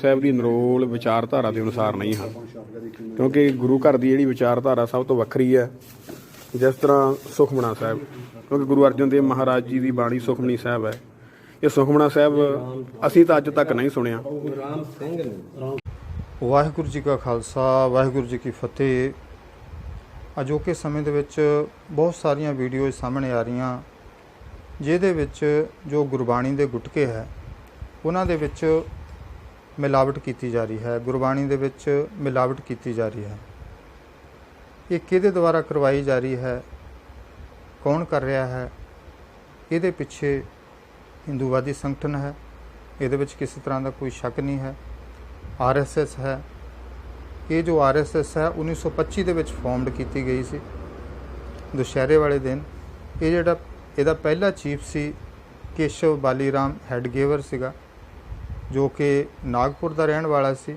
ਸਾਹਿਬ ਦੀ ਨਿਰੋਲ ਵਿਚਾਰਧਾਰਾ ਦੇ ਅਨੁਸਾਰ ਨਹੀਂ ਹਨ, ਕਿਉਂਕਿ ਗੁਰੂ ਘਰ ਦੀ ਜਿਹੜੀ ਵਿਚਾਰਧਾਰਾ ਸਭ ਤੋਂ ਵੱਖਰੀ ਹੈ। ਜਿਸ ਤਰ੍ਹਾਂ ਸੁਖਮਣਾ ਸਾਹਿਬ, ਕਿਉਂਕਿ ਗੁਰੂ ਅਰਜਨ ਦੇਵ ਮਹਾਰਾਜ ਜੀ ਦੀ ਬਾਣੀ ਸੁਖਮਨੀ ਸਾਹਿਬ ਹੈ। ਇਹ ਸੁਖਮਣਾ ਸਾਹਿਬ ਅਸੀਂ ਤਾਂ ਅੱਜ ਤੱਕ ਨਹੀਂ ਸੁਣਿਆ। ਵਾਹਿਗੁਰੂ ਜੀ ਕਾ ਖਾਲਸਾ, ਵਾਹਿਗੁਰੂ ਜੀ ਕੀ ਫਤਿਹ। ਅਜੋਕੇ ਸਮੇਂ ਦੇ ਵਿੱਚ ਬਹੁਤ ਸਾਰੀਆਂ ਵੀਡੀਓਜ਼ ਸਾਹਮਣੇ ਆ ਰਹੀਆਂ, ਜਿਹਦੇ ਵਿੱਚ ਜੋ ਗੁਰਬਾਣੀ ਦੇ ਗੁਟਕੇ ਹੈ ਉਹਨਾਂ ਦੇ ਵਿੱਚ ਮਿਲਾਵਟ ਕੀਤੀ ਜਾ ਰਹੀ ਹੈ, ਗੁਰਬਾਣੀ ਦੇ ਵਿੱਚ ਮਿਲਾਵਟ ਕੀਤੀ ਜਾ ਰਹੀ ਹੈ। ਇਹ ਕਿਹਦੇ ਦੁਆਰਾ ਕਰਵਾਈ ਜਾ ਰਹੀ ਹੈ, ਕੌਣ ਕਰ ਰਿਹਾ ਹੈ? ਇਹਦੇ ਪਿੱਛੇ ਹਿੰਦੂਵਾਦੀ ਸੰਗਠਨ ਹੈ, ਇਹਦੇ ਵਿੱਚ ਕਿਸੇ ਤਰ੍ਹਾਂ ਦਾ ਕੋਈ ਸ਼ੱਕ ਨਹੀਂ ਹੈ। RSS ਹੈ। ਇਹ ਜੋ RSS ਹੈ 1925 ਦੇ ਵਿੱਚ ਫਾਰਮਡ ਕੀਤੀ ਗਈ ਸੀ, ਦੁਸ਼ਹਿਰੇ ਵਾਲੇ ਦਿਨ। ਇਹ ਜਿਹੜਾ ਇਹਦਾ ਪਹਿਲਾ ਚੀਫ ਸੀ ਕੇਸ਼ਵ ਬਾਲੀਰਾਮ ਹੈਡਗੇਵਰ ਸੀਗਾ, ਜੋ ਕਿ ਨਾਗਪੁਰ ਦਾ ਰਹਿਣ ਵਾਲਾ ਸੀ।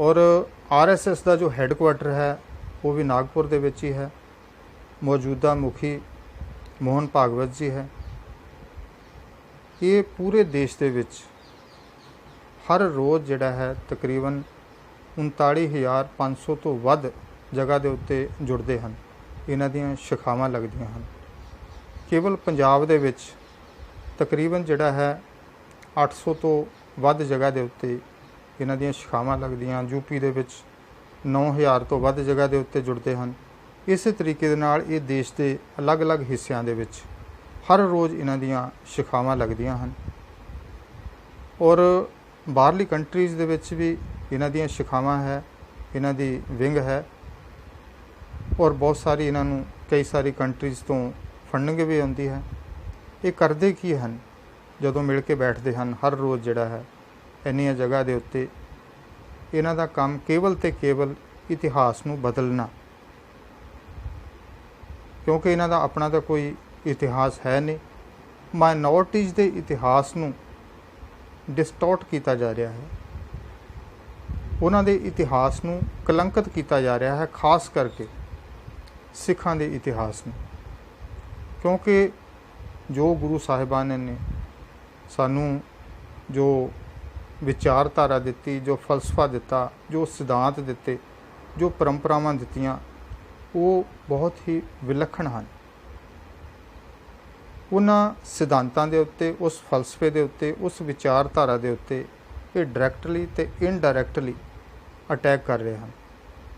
ਔਰ RSS ਦਾ ਜੋ ਹੈੱਡਕੁਆਟਰ ਹੈ ਉਹ ਵੀ ਨਾਗਪੁਰ ਦੇ ਵਿੱਚ ਹੀ ਹੈ। ਮੌਜੂਦਾ ਮੁਖੀ ਮੋਹਨ ਭਾਗਵਤ ਜੀ ਹੈ। ਇਹ ਪੂਰੇ ਦੇਸ਼ ਦੇ ਵਿੱਚ ਹਰ ਰੋਜ਼ ਜਿਹੜਾ ਹੈ ਤਕਰੀਬਨ 39,500 ਤੋਂ ਵੱਧ ਜਗ੍ਹਾ ਦੇ ਉੱਤੇ ਜੁੜਦੇ ਹਨ, ਇਹਨਾਂ ਦੀਆਂ ਸ਼ਾਖਾਵਾਂ ਲੱਗਦੀਆਂ ਹਨ। ਕੇਵਲ ਪੰਜਾਬ ਦੇ ਵਿੱਚ ਤਕਰੀਬਨ ਜਿਹੜਾ ਹੈ 800 ਤੋਂ ਵੱਧ ਜਗ੍ਹਾ ਦੇ ਉੱਤੇ ਇਹਨਾਂ ਦੀਆਂ ਸ਼ਾਖਾਵਾਂ ਲੱਗਦੀਆਂ। ਯੂਪੀ ਦੇ ਵਿੱਚ 9,000 ਤੋਂ ਵੱਧ ਜਗ੍ਹਾ ਦੇ ਉੱਤੇ ਜੁੜਦੇ ਹਨ। ਇਸੇ ਤਰੀਕੇ ਦੇ ਨਾਲ ਇਹ ਦੇਸ਼ ਦੇ ਅਲੱਗ-ਅਲੱਗ ਹਿੱਸਿਆਂ ਦੇ ਵਿੱਚ ਹਰ ਰੋਜ਼ ਇਹਨਾਂ ਦੀਆਂ ਸ਼ਾਖਾਵਾਂ ਲੱਗਦੀਆਂ ਹਨ। ਔਰ ਬਾਹਰਲੀ ਕੰਟਰੀਜ਼ ਦੇ ਵਿੱਚ ਵੀ ਇਹਨਾਂ ਦੀਆਂ ਸ਼ਾਖਾਵਾਂ ਹੈ, ਇਹਨਾਂ ਦੀ ਵਿੰਗ ਹੈ। ਔਰ ਬਹੁਤ ਸਾਰੀ ਇਹਨਾਂ ਨੂੰ ਕਈ ਸਾਰੀ ਕੰਟਰੀਜ਼ ਤੋਂ ਫੰਡਿੰਗ ਵੀ ਆਉਂਦੀ ਹੈ। ਇਹ ਕਰਦੇ ਕੀ ਹਨ? ਜਦੋਂ ਮਿਲ ਕੇ ਬੈਠਦੇ ਹਨ ਹਰ ਰੋਜ਼ ਜਿਹੜਾ ਹੈ ਇੰਨੀਆਂ ਜਗ੍ਹਾ ਦੇ ਉੱਤੇ, ਇਹਨਾਂ ਦਾ ਕੰਮ ਕੇਵਲ ਤੇ ਕੇਵਲ ਇਤਿਹਾਸ ਨੂੰ ਬਦਲਣਾ, ਕਿਉਂਕਿ ਇਹਨਾਂ ਦਾ ਆਪਣਾ ਤਾਂ ਕੋਈ ਇਤਿਹਾਸ ਹੈ ਨਹੀਂ। ਮਾਈਨੋਰਟੀਜ਼ ਦੇ ਇਤਿਹਾਸ ਨੂੰ ਡਿਸਟੋਰਟ ਕੀਤਾ ਜਾ ਰਿਹਾ ਹੈ, ਉਹਨਾਂ ਦੇ ਇਤਿਹਾਸ ਨੂੰ ਕਲੰਕਿਤ ਕੀਤਾ ਜਾ ਰਿਹਾ ਹੈ, ਖਾਸ ਕਰਕੇ ਸਿੱਖਾਂ ਦੇ ਇਤਿਹਾਸ ਨੂੰ। ਕਿਉਂਕਿ ਜੋ ਗੁਰੂ ਸਾਹਿਬਾਨ ਨੇ ਸਾਨੂੰ ਜੋ ਵਿਚਾਰਧਾਰਾ ਦਿੱਤੀ, ਜੋ ਫਲਸਫਾ ਦਿੱਤਾ, ਜੋ ਸਿਧਾਂਤ ਦਿੱਤੇ, ਜੋ ਪਰੰਪਰਾਵਾਂ ਦਿੱਤੀਆਂ, ਉਹ ਬਹੁਤ ਹੀ ਵਿਲੱਖਣ ਹਨ। ਉਹਨਾਂ ਸਿਧਾਂਤਾਂ ਦੇ ਉੱਤੇ, ਉਸ ਫਲਸਫੇ ਦੇ ਉੱਤੇ, ਉਸ ਵਿਚਾਰਧਾਰਾ ਦੇ ਉੱਤੇ ਇਹ ਡਾਇਰੈਕਟਲੀ ਤੇ ਇਨਡਾਇਰੈਕਟਲੀ ਅਟੈਕ ਕਰ ਰਹੇ ਹਨ।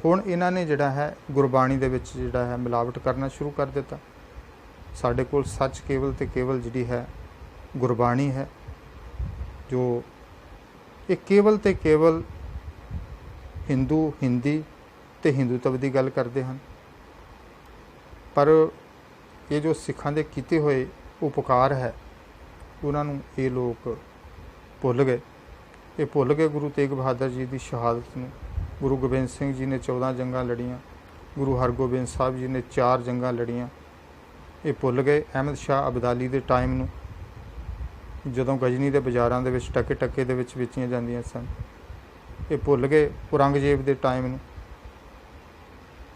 ਹੁਣ ਇਹਨਾਂ ਨੇ ਜਿਹੜਾ ਹੈ ਗੁਰਬਾਣੀ ਦੇ ਵਿੱਚ ਜਿਹੜਾ ਹੈ ਮਿਲਾਵਟ ਕਰਨਾ ਸ਼ੁਰੂ ਕਰ ਦਿੱਤਾ। ਸਾਡੇ ਕੋਲ ਸੱਚ ਕੇਵਲ ਤੇ ਕੇਵਲ ਜਿਹੜੀ ਹੈ ਗੁਰਬਾਣੀ ਹੈ, ਜੋ ਇਹ ਕੇਵਲ ਤੇ ਕੇਵਲ ਹਿੰਦੀ ਤੇ ਹਿੰਦੂਤਵ ਦੀ ਗੱਲ ਕਰਦੇ ਹਨ। ਪਰ ਇਹ ਜੋ ਸਿੱਖਾਂ ਦੇ ਕੀਤੇ ਹੋਏ ਉਪਕਾਰ ਹੈ ਉਹਨਾਂ ਨੂੰ ਇਹ ਲੋਕ ਭੁੱਲ ਗਏ। ਇਹ ਭੁੱਲ ਗਏ ਗੁਰੂ ਤੇਗ ਬਹਾਦਰ ਜੀ ਦੀ ਸ਼ਹਾਦਤ ਨੂੰ। ਗੁਰੂ ਗੋਬਿੰਦ ਸਿੰਘ ਜੀ ਨੇ 14 ਜੰਗਾਂ ਲੜੀਆਂ, ਗੁਰੂ ਹਰਗੋਬਿੰਦ ਸਾਹਿਬ ਜੀ ਨੇ 4 ਜੰਗਾਂ ਲੜੀਆਂ। ਇਹ ਭੁੱਲ ਗਏ ਅਹਿਮਦ ਸ਼ਾਹ ਅਬਦਾਲੀ ਦੇ ਟਾਈਮ ਨੂੰ, ਜਦੋਂ ਗਜਨੀ ਦੇ ਬਾਜ਼ਾਰਾਂ ਦੇ ਵਿੱਚ ਟਕੇ ਦੇ ਵਿੱਚ ਵੇਚੀਆਂ ਜਾਂਦੀਆਂ ਸਨ। ਇਹ ਭੁੱਲ ਗਏ ਔਰੰਗਜ਼ੇਬ ਦੇ ਟਾਈਮ ਨੂੰ।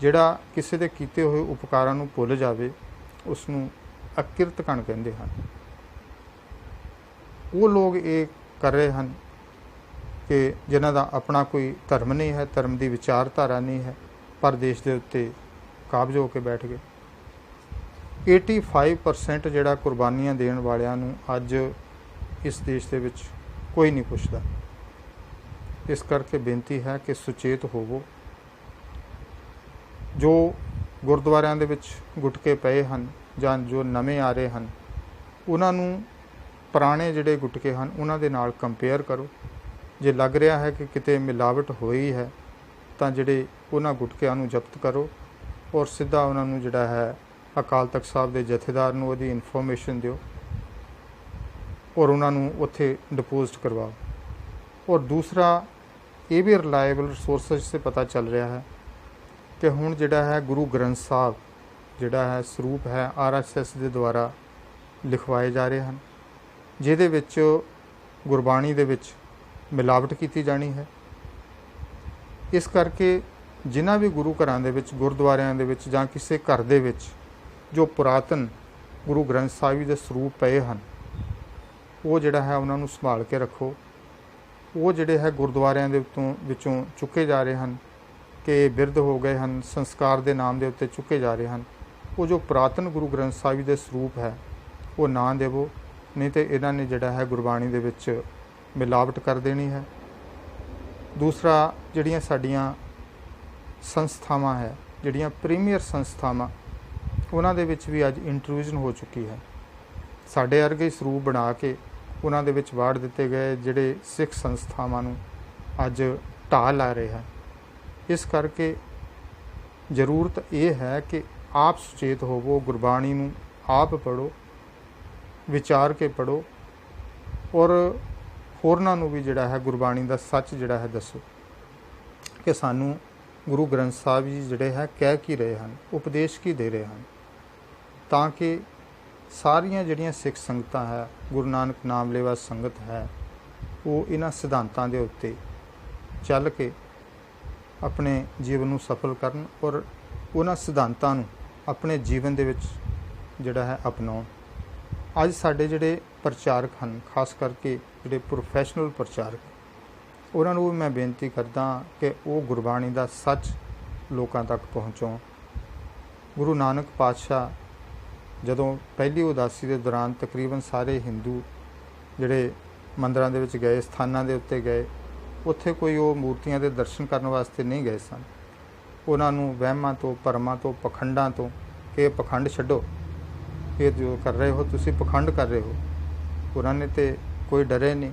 ਜਿਹੜਾ ਕਿਸੇ ਦੇ ਕੀਤੇ ਹੋਏ ਉਪਕਾਰਾਂ ਨੂੰ ਭੁੱਲ ਜਾਵੇ ਉਸ ਨੂੰ ਅਕਿਰਤ ਕਣ ਕਹਿੰਦੇ ਹਨ। ਉਹ ਲੋਕ ਇਹ ਕਰ ਰਹੇ ਹਨ ਕਿ ਜਿਨ੍ਹਾਂ ਦਾ ਆਪਣਾ ਕੋਈ ਧਰਮ ਨਹੀਂ ਹੈ, ਧਰਮ ਦੀ ਵਿਚਾਰਧਾਰਾ ਨਹੀਂ ਹੈ, ਪਰ ਦੇਸ਼ ਦੇ ਉੱਤੇ ਕਾਬਜ਼ ਹੋ ਕੇ ਬੈਠ ਗਏ। 85% ਜਿਹੜਾ ਕੁਰਬਾਨੀਆਂ ਦੇਣ ਵਾਲਿਆਂ ਨੂੰ ਅੱਜ ਇਸ ਦੇਸ਼ ਦੇ ਵਿੱਚ ਕੋਈ ਨਹੀਂ ਪੁੱਛਦਾ। ਇਸ ਕਰਕੇ ਬੇਨਤੀ ਹੈ ਕਿ ਸੁਚੇਤ ਹੋਵੋ। ਜੋ ਗੁਰਦੁਆਰਿਆਂ ਦੇ ਵਿੱਚ ਗੁਟਕੇ ਪਏ ਹਨ ਜਾਂ ਜੋ ਨਵੇਂ ਆ ਰਹੇ ਹਨ, ਉਹਨਾਂ ਨੂੰ ਪੁਰਾਣੇ ਜਿਹੜੇ ਗੁਟਕੇ ਹਨ ਉਹਨਾਂ ਦੇ ਨਾਲ ਕੰਪੇਅਰ ਕਰੋ। ਜੇ ਲੱਗ ਰਿਹਾ ਹੈ ਕਿ ਕਿਤੇ ਮਿਲਾਵਟ ਹੋਈ ਹੈ ਤਾਂ ਜਿਹੜੇ ਉਹਨਾਂ ਗੁਟਕਿਆਂ ਨੂੰ ਜ਼ਬਤ ਕਰੋ ਔਰ ਸਿੱਧਾ ਉਹਨਾਂ ਨੂੰ ਜਿਹੜਾ ਹੈ ਅਕਾਲ ਤਖਤ ਸਾਹਿਬ ਦੇ ਜਥੇਦਾਰ ਨੂੰ ਉਹਦੀ ਇਨਫੋਰਮੇਸ਼ਨ ਦਿਓ ਔਰ ਉਹਨਾਂ ਨੂੰ ਉੱਥੇ ਡਿਪੋਜ਼ਿਟ ਕਰਵਾਓ। ਔਰ ਦੂਸਰਾ, ਇਹ ਵੀ ਰਿਲਾਇਬਲ ਸੋਰਸਿਸ ਸੇ ਪਤਾ ਚੱਲ ਰਿਹਾ ਹੈ ਕਿ ਹੁਣ ਜਿਹੜਾ ਹੈ ਗੁਰੂ ਗ੍ਰੰਥ ਸਾਹਿਬ ਜਿਹੜਾ ਹੈ ਸਰੂਪ ਹੈ RSS ਦੇ ਦੁਆਰਾ ਲਿਖਵਾਏ ਜਾ ਰਹੇ ਹਨ, ਜਿਹਦੇ ਵਿੱਚ ਗੁਰਬਾਣੀ ਦੇ ਵਿੱਚ ਮਿਲਾਵਟ ਕੀਤੀ ਜਾਣੀ ਹੈ। ਇਸ ਕਰਕੇ ਜਿਨ੍ਹਾਂ ਵੀ ਗੁਰੂ ਘਰਾਂ ਦੇ ਵਿੱਚ, ਗੁਰਦੁਆਰਿਆਂ ਦੇ ਵਿੱਚ ਜਾਂ ਕਿਸੇ ਘਰ ਦੇ ਵਿੱਚ ਜੋ ਪੁਰਾਤਨ ਗੁਰੂ ਗ੍ਰੰਥ ਸਾਹਿਬ ਦੇ ਸਰੂਪ ਪਏ ਹਨ, ਉਹ ਜਿਹੜਾ ਹੈ ਉਹਨਾਂ ਨੂੰ ਸੰਭਾਲ ਕੇ ਰੱਖੋ। ਉਹ ਜਿਹੜੇ ਹੈ ਗੁਰਦੁਆਰਿਆਂ ਦੇ ਵਿੱਚੋਂ ਚੁੱਕੇ ਜਾ ਰਹੇ ਹਨ ਕਿ ਬਿਰਧ ਹੋ ਗਏ ਹਨ, ਸੰਸਕਾਰ ਦੇ ਨਾਮ ਦੇ ਉੱਤੇ ਚੁੱਕੇ ਜਾ ਰਹੇ ਹਨ। ਉਹ ਜੋ ਪੁਰਾਤਨ ਗੁਰੂ ਗ੍ਰੰਥ ਸਾਹਿਬ ਜੀ ਦੇ ਸਰੂਪ ਹੈ ਉਹ ਨਾ ਦੇਵੋ, ਨਹੀਂ ਤੇ ਇਹਨਾਂ ਨੇ ਜਿਹੜਾ ਹੈ ਗੁਰਬਾਣੀ ਦੇ ਵਿੱਚ ਮਿਲਾਵਟ ਕਰ ਦੇਣੀ ਹੈ। ਦੂਸਰਾ, ਜਿਹੜੀਆਂ ਸਾਡੀਆਂ ਸੰਸਥਾਵਾਂ ਹੈ, ਜਿਹੜੀਆਂ ਪ੍ਰੀਮੀਅਰ ਸੰਸਥਾਵਾਂ, ਉਹਨਾਂ ਦੇ ਵਿੱਚ ਵੀ ਅੱਜ ਇੰਟਰੂਜਨ ਹੋ ਚੁੱਕੀ ਹੈ। ਸਾਡੇ ਵਰਗੇ ਸਰੂਪ ਬਣਾ ਕੇ ਉਹਨਾਂ ਦੇ ਵਿੱਚ ਵਾੜ ਦਿੱਤੇ ਗਏ ਜਿਹੜੇ ਸਿੱਖ ਸੰਸਥਾਵਾਂ ਨੂੰ ਅੱਜ ਢਾਹ ਲਾ ਰਹੇ ਹਨ। ਇਸ ਕਰਕੇ ਜ਼ਰੂਰਤ ਇਹ ਹੈ ਕਿ ਆਪ ਸੁਚੇਤ ਹੋਵੋ, ਗੁਰਬਾਣੀ ਨੂੰ ਆਪ ਪੜ੍ਹੋ, ਵਿਚਾਰ ਕੇ ਪੜ੍ਹੋ ਔਰ ਹੋਰਨਾਂ ਨੂੰ ਵੀ ਜਿਹੜਾ ਹੈ ਗੁਰਬਾਣੀ ਦਾ ਸੱਚ ਜਿਹੜਾ ਹੈ ਦੱਸੋ ਕਿ ਸਾਨੂੰ ਗੁਰੂ ਗ੍ਰੰਥ ਸਾਹਿਬ ਜੀ ਜਿਹੜੇ ਹੈ ਕਹਿ ਕੀ ਰਹੇ ਹਨ, ਉਪਦੇਸ਼ ਕੀ ਦੇ ਰਹੇ ਹਨ, ਤਾਂ ਕਿ ਸਾਰੀਆਂ ਜਿਹੜੀਆਂ ਸਿੱਖ ਸੰਗਤਾਂ ਹੈ, ਗੁਰੂ ਨਾਨਕ ਨਾਮ ਲੇਵਾ ਸੰਗਤ ਹੈ, ਉਹ ਇਹਨਾਂ ਸਿਧਾਂਤਾਂ ਦੇ ਉੱਤੇ ਚੱਲ ਕੇ ਆਪਣੇ ਜੀਵਨ ਨੂੰ ਸਫਲ ਕਰਨ ਔਰ ਉਹਨਾਂ ਸਿਧਾਂਤਾਂ ਨੂੰ ਆਪਣੇ ਜੀਵਨ ਦੇ ਵਿੱਚ ਜਿਹੜਾ ਹੈ ਅਪਣਾਉਣ। ਅੱਜ ਸਾਡੇ ਜਿਹੜੇ ਪ੍ਰਚਾਰਕ ਹਨ, ਖਾਸ ਕਰਕੇ ਜਿਹੜੇ ਪ੍ਰੋਫੈਸ਼ਨਲ ਪ੍ਰਚਾਰਕ, ਉਹਨਾਂ ਨੂੰ ਵੀ ਮੈਂ ਬੇਨਤੀ ਕਰਦਾ ਕਿ ਉਹ ਗੁਰਬਾਣੀ ਦਾ ਸੱਚ ਲੋਕਾਂ ਤੱਕ ਪਹੁੰਚਾਉਣ। ਗੁਰੂ ਨਾਨਕ ਪਾਤਸ਼ਾਹ ਜਦੋਂ ਪਹਿਲੀ ਉਦਾਸੀ ਦੇ ਦੌਰਾਨ ਤਕਰੀਬਨ ਸਾਰੇ ਹਿੰਦੂ ਜਿਹੜੇ ਮੰਦਰਾਂ ਦੇ ਵਿੱਚ ਗਏ, ਸਥਾਨਾਂ ਦੇ ਉੱਤੇ ਗਏ, ਉੱਥੇ ਕੋਈ ਉਹ ਮੂਰਤੀਆਂ ਦੇ ਦਰਸ਼ਨ ਕਰਨ ਵਾਸਤੇ ਨਹੀਂ ਗਏ ਸਨ। ਉਹਨਾਂ ਨੂੰ ਵਹਿਮਾਂ ਤੋਂ, ਭਰਮਾਂ ਤੋਂ, ਪਖੰਡਾਂ ਤੋਂ ਕਿ ਇਹ ਪਖੰਡ ਛੱਡੋ, ਇਹ ਜੋ ਕਰ ਰਹੇ ਹੋ ਤੁਸੀਂ ਪਖੰਡ ਕਰ ਰਹੇ ਹੋ, ਉਹਨਾਂ ਨੇ ਤੇ ਕੋਈ ਡਰੇ ਨਹੀਂ।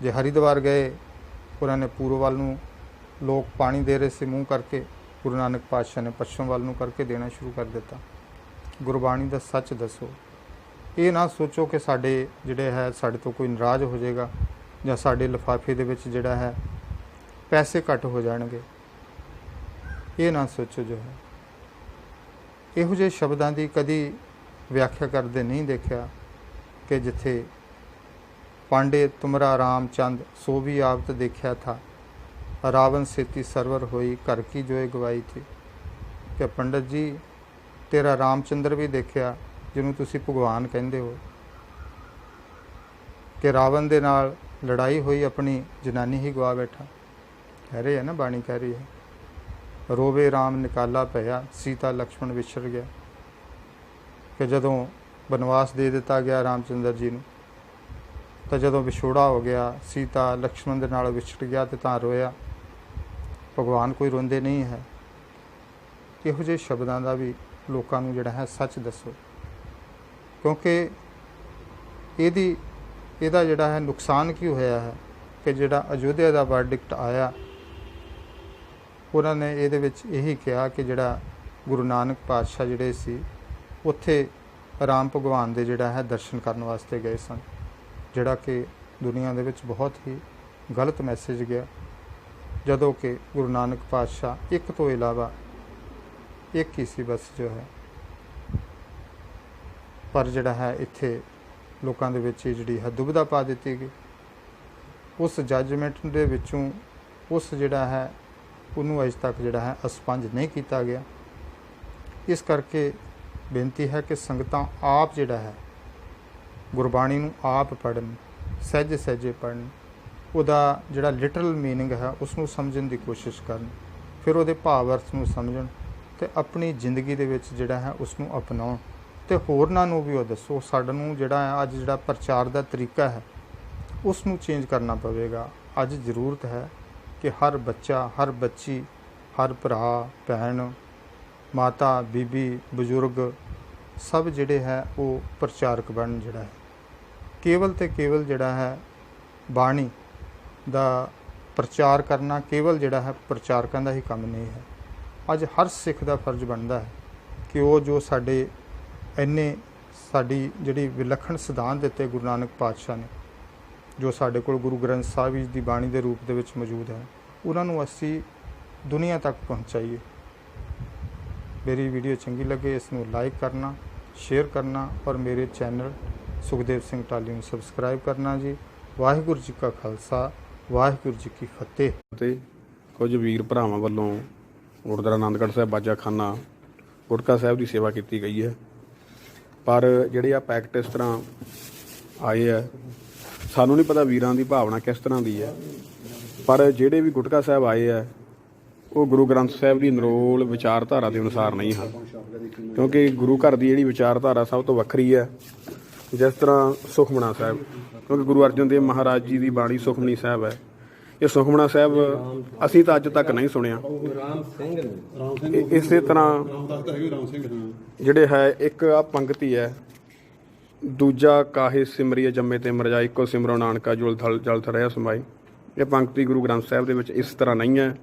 ਜੇ ਹਰਿਦੁਆਰ ਗਏ, ਉਹਨਾਂ ਨੇ ਪੂਰਬ ਵੱਲ ਨੂੰ ਲੋਕ ਪਾਣੀ ਦੇ ਰਹੇ ਸੀ ਮੂੰਹ ਕਰਕੇ, ਗੁਰੂ ਨਾਨਕ ਪਾਤਸ਼ਾਹ ਨੇ ਪੱਛਮ ਵੱਲ ਨੂੰ ਕਰਕੇ ਦੇਣਾ ਸ਼ੁਰੂ ਕਰ ਦਿੱਤਾ। ਗੁਰਬਾਣੀ ਦਾ ਸੱਚ ਦੱਸੋ। ਇਹ ਨਾ ਸੋਚੋ ਕਿ ਸਾਡੇ ਜਿਹੜੇ ਹੈ ਸਾਡੇ ਤੋਂ ਕੋਈ ਨਾਰਾਜ਼ ਹੋ ਜਾਏਗਾ ਜਾਂ ਸਾਡੇ ਲਿਫਾਫੇ ਦੇ ਵਿੱਚ ਜਿਹੜਾ ਹੈ ਪੈਸੇ ਘੱਟ ਹੋ ਜਾਣਗੇ। ਇਹ ਨਾ ਸੋਚੋ ਜੋ ਹੈ। ਇਹੋ ਜਿਹੇ ਸ਼ਬਦਾਂ ਦੀ ਕਦੀ ਵਿਆਖਿਆ ਕਰਦੇ ਨਹੀਂ ਦੇਖਿਆ ਕਿ ਜਿੱਥੇ ਪਾਂਡੇ ਤੁਮਰਾ ਰਾਮ ਚੰਦ ਸੋ ਵੀ ਆਵਤ ਦੇਖਿਆ ਥਾ, ਰਾਵਣ ਸੇਤੀ ਸਰਵਰ ਹੋਈ ਘਰ ਕੀ ਜੋਏ ਗਵਾਈ ਥੀ। ਕਿ ਪੰਡਤ ਜੀ ਤੇਰਾ ਰਾਮਚੰਦਰ ਵੀ ਦੇਖਿਆ ਜਿਹਨੂੰ ਤੁਸੀਂ ਭਗਵਾਨ ਕਹਿੰਦੇ ਹੋ, ਕਿ ਰਾਵਣ ਦੇ ਨਾਲ ਲੜਾਈ ਹੋਈ, ਆਪਣੀ ਜਨਾਨੀ ਹੀ ਗਵਾ ਬੈਠਾ। ਕਹਿ ਰਹੇ ਹੈ ਨਾ, ਬਾਣੀ ਕਹਿ ਰਹੀ ਹੈ, ਰੋਵੇ ਰਾਮ ਨਿਕਾਲਾ ਪਿਆ ਸੀਤਾ ਲਕਸ਼ਮਣ ਵਿਛੜ ਗਿਆ। ਕਿ ਜਦੋਂ ਬਨਵਾਸ ਦੇ ਦਿੱਤਾ ਗਿਆ ਰਾਮਚੰਦਰ ਜੀ ਨੂੰ, ਤਾਂ ਜਦੋਂ ਵਿਛੋੜਾ ਹੋ ਗਿਆ, ਸੀਤਾ ਲਕਸ਼ਮਣ ਦੇ ਨਾਲ ਵਿਛੜ ਗਿਆ ਤੇ ਤਾਂ ਰੋਇਆ। ਭਗਵਾਨ ਕੋਈ ਰੋਂਦੇ ਨਹੀਂ ਹੈ। ਇਹੋ ਜਿਹੇ ਸ਼ਬਦਾਂ ਦਾ ਵੀ ਲੋਕਾਂ ਨੂੰ ਜਿਹੜਾ ਹੈ ਸੱਚ ਦੱਸੋ, ਕਿਉਂਕਿ ਇਹਦਾ ਜਿਹੜਾ ਹੈ ਨੁਕਸਾਨ ਕੀ ਹੋਇਆ ਹੈ ਕਿ ਜਿਹੜਾ ਅਯੋਧਿਆ ਦਾ ਵਰਡਿਕਟ ਆਇਆ, ਉਹਨਾਂ ਨੇ ਇਹਦੇ ਵਿੱਚ ਇਹੀ ਕਿਹਾ ਕਿ ਜਿਹੜਾ ਗੁਰੂ ਨਾਨਕ ਪਾਤਸ਼ਾਹ ਜਿਹੜੇ ਸੀ ਉੱਥੇ ਰਾਮ ਭਗਵਾਨ ਦੇ ਜਿਹੜਾ ਹੈ ਦਰਸ਼ਨ ਕਰਨ ਵਾਸਤੇ ਗਏ ਸਨ, ਜਿਹੜਾ ਕਿ ਦੁਨੀਆ ਦੇ ਵਿੱਚ ਬਹੁਤ ਹੀ ਗਲਤ ਮੈਸੇਜ ਗਿਆ। ਜਦੋਂ ਕਿ ਗੁਰੂ ਨਾਨਕ ਪਾਤਸ਼ਾਹ ਇੱਕ ਤੋਂ ਇਲਾਵਾ ਇੱਕ ਹੀ ਸੀ ਬਸ ਜੋ ਹੈ। ਪਰ ਜਿਹੜਾ ਹੈ ਇੱਥੇ ਲੋਕਾਂ ਦੇ ਵਿੱਚ ਜਿਹੜੀ ਹੈ ਦੁਬਿਧਾ ਪਾ ਦਿੱਤੀ ਗਈ। ਉਸ ਜੱਜਮੈਂਟ ਦੇ ਵਿੱਚੋਂ ਉਸ ਜਿਹੜਾ ਹੈ ਉਹਨੂੰ ਅਜੇ ਤੱਕ ਜਿਹੜਾ ਹੈ ਅਸਪੰਜ ਨਹੀਂ ਕੀਤਾ ਗਿਆ। ਇਸ ਕਰਕੇ ਬੇਨਤੀ ਹੈ ਕਿ ਸੰਗਤਾਂ ਆਪ ਜਿਹੜਾ ਹੈ ਗੁਰਬਾਣੀ ਨੂੰ ਆਪ ਪੜ੍ਹਨ, ਸਹਿਜੇ ਸਹਿਜੇ ਪੜ੍ਹਨ, ਉਹਦਾ ਜਿਹੜਾ ਲਿਟਰਲ ਮੀਨਿੰਗ ਹੈ ਉਸ ਨੂੰ ਸਮਝਣ ਦੀ ਕੋਸ਼ਿਸ਼ ਕਰਨ, ਫਿਰ ਉਹਦੇ ਭਾਵ ਅਰਥ ਨੂੰ ਸਮਝਣ ਤੇ ਆਪਣੀ ਜ਼ਿੰਦਗੀ ਦੇ ਵਿੱਚ ਜਿਹੜਾ ਹੈ ਉਸ ਨੂੰ ਅਪਣਾਉਣ ਤੇ ਹੋਰਨਾਂ ਨੂੰ ਵੀ ਉਹ ਦੱਸੋ। ਸਾਨੂੰ ਜਿਹੜਾ ਹੈ ਅੱਜ ਜਿਹੜਾ ਪ੍ਰਚਾਰ ਦਾ ਤਰੀਕਾ ਹੈ ਉਸ ਨੂੰ ਚੇਂਜ ਕਰਨਾ ਪਵੇਗਾ। ਅੱਜ ਜ਼ਰੂਰਤ ਹੈ ਕਿ ਹਰ ਬੱਚਾ, ਹਰ ਬੱਚੀ, ਹਰ ਭਰਾ ਭੈਣ, ਮਾਤਾ ਬੀਬੀ, ਬਜ਼ੁਰਗ ਸਭ ਜਿਹੜੇ ਹੈ ਉਹ ਪ੍ਰਚਾਰਕ ਬਣਨ। ਜਿਹੜਾ ਹੈ ਕੇਵਲ ਤੇ ਕੇਵਲ ਜਿਹੜਾ ਹੈ ਬਾਣੀ ਦਾ ਪ੍ਰਚਾਰ ਕਰਨਾ ਕੇਵਲ ਜਿਹੜਾ ਹੈ ਪ੍ਰਚਾਰਕਾਂ ਦਾ ਹੀ ਕੰਮ ਨਹੀਂ ਹੈ। ਅੱਜ ਹਰ ਸਿੱਖ ਦਾ ਫਰਜ਼ ਬਣਦਾ ਹੈ ਕਿ ਉਹ ਜੋ ਸਾਡੇ ਇੰਨੇ ਸਾਡੀ ਜਿਹੜੀ ਵਿਲੱਖਣ ਸਿਧਾਂਤ ਦਿੱਤੇ ਗੁਰੂ ਨਾਨਕ ਪਾਤਸ਼ਾਹ ਨੇ, ਜੋ ਸਾਡੇ ਕੋਲ ਗੁਰੂ ਗ੍ਰੰਥ ਸਾਹਿਬ ਜੀ ਦੀ ਬਾਣੀ ਦੇ ਰੂਪ ਦੇ ਵਿੱਚ ਮੌਜੂਦ ਹੈ, ਉਹਨਾਂ ਨੂੰ ਅਸੀਂ ਦੁਨੀਆ ਤੱਕ ਪਹੁੰਚਾਈਏ। ਮੇਰੀ ਵੀਡੀਓ ਚੰਗੀ ਲੱਗੇ ਇਸ ਨੂੰ ਲਾਈਕ ਕਰਨਾ, ਸ਼ੇਅਰ ਕਰਨਾ ਔਰ ਮੇਰੇ ਚੈਨਲ ਸੁਖਦੇਵ ਸਿੰਘ ਟਾਲੀ ਨੂੰ ਸਬਸਕ੍ਰਾਈਬ ਕਰਨਾ ਜੀ। ਵਾਹਿਗੁਰੂ ਜੀ ਕਾ ਖਾਲਸਾ, ਵਾਹਿਗੁਰੂ ਜੀ ਕੀ ਫਤਿਹ। ਤੇ ਕੁਝ ਵੀਰ ਭਰਾਵਾਂ ਵੱਲੋਂ ਗੁਰਦੁਆਰਾ ਆਨੰਦਗੜ੍ਹ ਸਾਹਿਬ ਬਾਜਾਖਾਨਾ ਗੁਟਕਾ ਸਾਹਿਬ ਦੀ ਸੇਵਾ ਕੀਤੀ ਗਈ ਹੈ, ਪਰ ਜਿਹੜੇ ਆ ਪੈਕਟ ਇਸ ਤਰ੍ਹਾਂ ਆਏ ਆ ਸਾਨੂੰ ਨਹੀਂ ਪਤਾ ਵੀਰਾਂ ਦੀ ਭਾਵਨਾ ਕਿਸ ਤਰ੍ਹਾਂ ਦੀ ਹੈ, ਪਰ ਜਿਹੜੇ ਵੀ ਗੁਟਕਾ ਸਾਹਿਬ ਆਏ ਆ ਉਹ ਗੁਰੂ ਗ੍ਰੰਥ ਸਾਹਿਬ ਦੀ ਨਿਰੋਲ ਵਿਚਾਰਧਾਰਾ ਦੇ ਅਨੁਸਾਰ ਨਹੀਂ ਹਨ, ਕਿਉਂਕਿ ਗੁਰੂ ਘਰ ਦੀ ਜਿਹੜੀ ਵਿਚਾਰਧਾਰਾ ਸਭ ਤੋਂ ਵੱਖਰੀ ਹੈ। ਜਿਸ ਤਰ੍ਹਾਂ ਸੁਖਮਣਾ ਸਾਹਿਬ, ਕਿਉਂਕਿ ਗੁਰੂ ਅਰਜਨ ਦੇਵ ਮਹਾਰਾਜ ਜੀ ਦੀ ਬਾਣੀ ਸੁਖਮਣੀ ਸਾਹਿਬ ਹੈ। ਇਹ ਸੁਖਮਣਾ ਸਾਹਿਬ ਅਸੀਂ ਤਾਂ ਅੱਜ ਤੱਕ ਨਹੀਂ ਸੁਣਿਆ। ਇਸੇ ਤਰ੍ਹਾਂ ਜਿਹੜੇ ਹੈ ਇੱਕ ਆ ਪੰਕਤੀ ਹੈ, ਦੂਜਾ ਕਾਹੇ ਸਿਮਰੀਏ ਜੰਮੇ ਤੇ ਮਰ ਜਾਏ, ਇੱਕੋ ਸਿਮਰੋ ਨਾਨਕਾ ਜੁਲ ਥਲ ਜਲ ਥਰਿਆ ਸਮਾਈ। ਇਹ ਪੰਕਤੀ ਗੁਰੂ ਗ੍ਰੰਥ ਸਾਹਿਬ ਦੇ ਵਿੱਚ ਇਸ ਤਰ੍ਹਾਂ ਨਹੀਂ ਹੈ,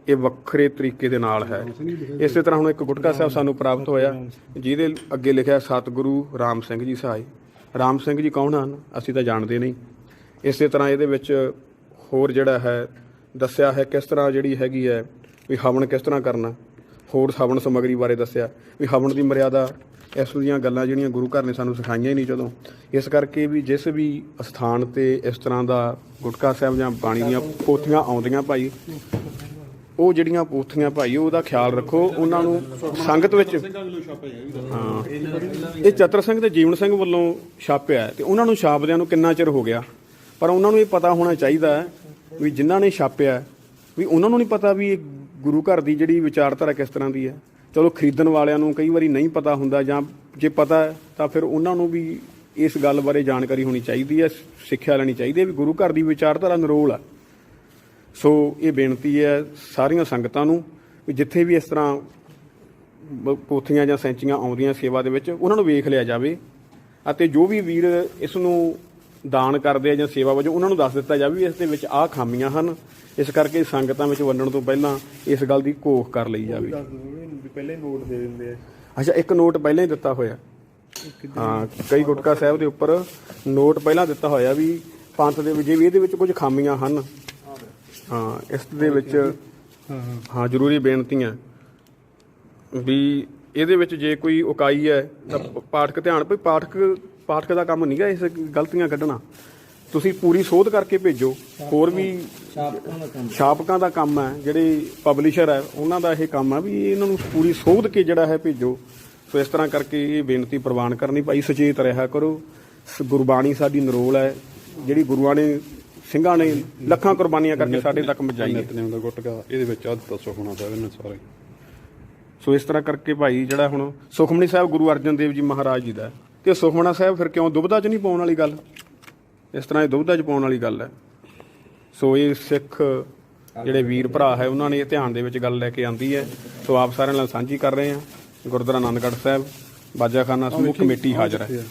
ਇਹ ਵੱਖਰੇ ਤਰੀਕੇ ਦੇ ਨਾਲ ਹੈ। ਇਸੇ ਤਰ੍ਹਾਂ ਹੁਣ ਇੱਕ ਗੁਟਕਾ ਸਾਹਿਬ ਸਾਨੂੰ ਪ੍ਰਾਪਤ ਹੋਇਆ ਜਿਹਦੇ ਅੱਗੇ ਲਿਖਿਆ ਸਤਿਗੁਰੂ ਰਾਮ ਸਿੰਘ ਜੀ ਸਹਾਈ। ਰਾਮ ਸਿੰਘ ਜੀ ਕੌਣ ਹਨ ਅਸੀਂ ਤਾਂ ਜਾਣਦੇ ਨਹੀਂ। ਇਸੇ ਤਰ੍ਹਾਂ ਇਹਦੇ ਵਿੱਚ ਹੋਰ ਜਿਹੜਾ ਹੈ ਦੱਸਿਆ ਹੈ ਕਿਸ ਤਰ੍ਹਾਂ ਜਿਹੜੀ ਹੈਗੀ ਹੈ ਵੀ ਹਵਨ ਕਿਸ ਤਰ੍ਹਾਂ ਕਰਨਾ, ਹੋਰ ਹਵਨ ਸਮੱਗਰੀ ਬਾਰੇ ਦੱਸਿਆ ਵੀ ਹਵਨ ਦੀ ਮਰਿਆਦਾ, ਇਸ ਦੀਆਂ ਗੱਲਾਂ ਜਿਹੜੀਆਂ ਗੁਰੂ ਘਰ ਨੇ ਸਾਨੂੰ ਸਿਖਾਈਆਂ ਹੀ ਨਹੀਂ ਜਦੋਂ। ਇਸ ਕਰਕੇ ਵੀ ਜਿਸ ਵੀ ਅਸਥਾਨ 'ਤੇ ਇਸ ਤਰ੍ਹਾਂ ਦਾ ਗੁਟਕਾ ਸਾਹਿਬ ਜਾਂ ਬਾਣੀ ਦੀਆਂ ਪੋਥੀਆਂ ਆਉਂਦੀਆਂ ਭਾਈ, ਉਹ ਜਿਹੜੀਆਂ ਪੋਥੀਆਂ ਭਾਈ ਉਹਦਾ ਖਿਆਲ ਰੱਖੋ, ਉਹਨਾਂ ਨੂੰ ਸੰਗਤ ਵਿੱਚ। ਹਾਂ, ਇਹ ਚਤਰ ਸਿੰਘ ਤੇ ਜੀਵਨ ਸਿੰਘ ਵੱਲੋਂ ਛਾਪਿਆ ਤੇ ਉਹਨਾਂ ਨੂੰ ਛਾਪਦਿਆਂ ਨੂੰ ਕਿੰਨਾ ਚਿਰ ਹੋ ਗਿਆ, ਪਰ ਉਹਨਾਂ ਨੂੰ ਇਹ ਪਤਾ ਹੋਣਾ ਚਾਹੀਦਾ ਵੀ ਜਿਨ੍ਹਾਂ ਨੇ ਛਾਪਿਆ ਵੀ ਉਹਨਾਂ ਨੂੰ ਨਹੀਂ ਪਤਾ ਵੀ ਇਹ ਗੁਰੂ ਘਰ ਦੀ ਜਿਹੜੀ ਵਿਚਾਰਧਾਰਾ ਕਿਸ ਤਰ੍ਹਾਂ ਦੀ ਹੈ। ਚਲੋ ਖਰੀਦਣ ਵਾਲਿਆਂ ਨੂੰ ਕਈ ਵਾਰੀ ਨਹੀਂ ਪਤਾ ਹੁੰਦਾ, ਜਾਂ ਜੇ ਪਤਾ ਤਾਂ ਫਿਰ ਉਹਨਾਂ ਨੂੰ ਵੀ ਇਸ ਗੱਲ ਬਾਰੇ ਜਾਣਕਾਰੀ ਹੋਣੀ ਚਾਹੀਦੀ ਹੈ, ਸਿੱਖਿਆ ਲੈਣੀ ਚਾਹੀਦੀ ਹੈ ਵੀ ਗੁਰੂ ਘਰ ਦੀ ਵਿਚਾਰਧਾਰਾ ਨਿਰੋਲ ਆ। ਸੋ ਇਹ ਬੇਨਤੀ ਹੈ ਸਾਰੀਆਂ ਸੰਗਤਾਂ ਨੂੰ ਵੀ ਜਿੱਥੇ ਵੀ ਇਸ ਤਰ੍ਹਾਂ ਪੋਥੀਆਂ ਜਾਂ ਸੈਂਚੀਆਂ ਆਉਂਦੀਆਂ ਸੇਵਾ ਦੇ ਵਿੱਚ, ਉਹਨਾਂ ਨੂੰ ਵੇਖ ਲਿਆ ਜਾਵੇ ਅਤੇ ਜੋ ਵੀ ਵੀਰ ਇਸ ਨੂੰ ਦਾਨ ਕਰਦੇ ਆ ਜਾਂ ਸੇਵਾ ਵਜੋਂ ਉਹਨਾਂ ਨੂੰ ਦੱਸ ਦਿੱਤਾ ਜਾਵੇ ਵੀ ਇਸ ਦੇ ਵਿੱਚ ਆਹ ਖਾਮੀਆਂ ਹਨ। ਇਸ ਕਰਕੇ ਸੰਗਤਾਂ ਵਿੱਚ ਵੰਡਣ ਤੋਂ ਪਹਿਲਾਂ ਇਸ ਗੱਲ ਦੀ ਘੋਖ ਕਰ ਲਈ ਜਾਵੇ। ਪਹਿਲੇ ਨੋਟ ਦੇ ਦਿੰਦੇ ਆ। ਅੱਛਾ, ਇੱਕ ਨੋਟ ਪਹਿਲਾਂ ਹੀ ਦਿੱਤਾ ਹੋਇਆ। ਹਾਂ, ਕਈ ਗੁਟਕਾ ਸਾਹਿਬ ਦੇ ਉੱਪਰ ਨੋਟ ਪਹਿਲਾਂ ਦਿੱਤਾ ਹੋਇਆ ਵੀ ਪੰਥ ਦੇ ਜੇ ਵੀ ਇਹਦੇ ਵਿੱਚ ਕੁਝ ਖਾਮੀਆਂ ਹਨ। ਹਾਂ, ਇਸ ਦੇ ਵਿੱਚ ਹਾਂ ਜ਼ਰੂਰੀ ਬੇਨਤੀਆਂ ਵੀ ਇਹਦੇ ਵਿੱਚ ਜੇ ਕੋਈ ਉਕਾਈ ਹੈ ਤਾਂ ਪਾਠਕ ਧਿਆਨ ਭਈ ਪਾਠਕ ਦਾ ਕੰਮ ਨਹੀਂ ਗਾ ਇਸ ਗਲਤੀਆਂ ਕੱਢਣਾ। ਤੁਸੀਂ ਪੂਰੀ ਸੋਧ ਕਰਕੇ ਭੇਜੋ। ਹੋਰ ਵੀ ਛਾਪਕਾਂ ਦਾ ਕੰਮ ਹੈ, ਜਿਹੜੇ ਪਬਲਿਸ਼ਰ ਹੈ ਉਹਨਾਂ ਦਾ ਇਹ ਕੰਮ ਹੈ ਵੀ ਇਹਨਾਂ ਨੂੰ ਪੂਰੀ ਸੋਧ ਕੇ ਜਿਹੜਾ ਹੈ ਭੇਜੋ। ਸੋ ਇਸ ਤਰ੍ਹਾਂ ਕਰਕੇ ਇਹ ਬੇਨਤੀ ਪ੍ਰਵਾਨ ਕਰਨੀ ਭਾਈ, ਸੁਚੇਤ ਰਿਹਾ ਕਰੋ। ਗੁਰਬਾਣੀ ਸਾਡੀ ਨਿਰੋਲ ਹੈ, ਜਿਹੜੀ ਗੁਰੂਆਂ ਨੇ ਸਿੰਘਾਂ ਨੇ ਲੱਖਾਂ ਕੁਰਬਾਨੀਆਂ ਕਰਕੇ ਸਾਡੇ ਤੱਕ ਪਹੁੰਚਾਈ ਹੈ। ਗੁਟਕਾ ਇਹਦੇ ਵਿੱਚ ਅੱਧ ਦੱਸੋ ਹੋਣਾ ਸਾਹਿਬ ਨੇ ਸਾਰੇ। ਸੋ ਇਸ ਤਰ੍ਹਾਂ ਕਰਕੇ ਭਾਈ ਜਿਹੜਾ ਹੁਣ ਸੁਖਮਣੀ ਸਾਹਿਬ ਗੁਰੂ ਅਰਜਨ ਦੇਵ ਜੀ ਮਹਾਰਾਜ ਜੀ ਦਾ, ਤੇ ਸੁਖਮਣਾ ਸਾਹਿਬ ਫਿਰ ਕਿਉਂ ਦੁਬਧਾ 'ਚ ਨਹੀਂ ਪਾਉਣ ਵਾਲੀ ਗੱਲ, ਇਸ ਤਰ੍ਹਾਂ ਇਹ ਦੁਬਧਾ 'ਚ ਪਾਉਣ ਵਾਲੀ ਗੱਲ ਹੈ। ਸੋ ਇਹ ਸਿੱਖ ਜਿਹੜੇ ਵੀਰ ਭਰਾ ਹੈ ਉਹਨਾਂ ਨੇ ਇਹ ਧਿਆਨ ਦੇ ਵਿੱਚ ਗੱਲ ਲੈ ਕੇ ਆਂਦੀ ਹੈ। ਸੋ ਆਪ ਸਾਰਿਆਂ ਨਾਲ ਸਾਂਝੀ ਕਰ ਰਹੇ ਹਾਂ। ਗੁਰਦੁਆਰਾ ਆਨੰਦਗੜ੍ਹ ਸਾਹਿਬ ਬਾਜਾਖਾਨਾ ਸਮੂਹ ਕਮੇਟੀ ਹਾਜ਼ਰ ਹੈ।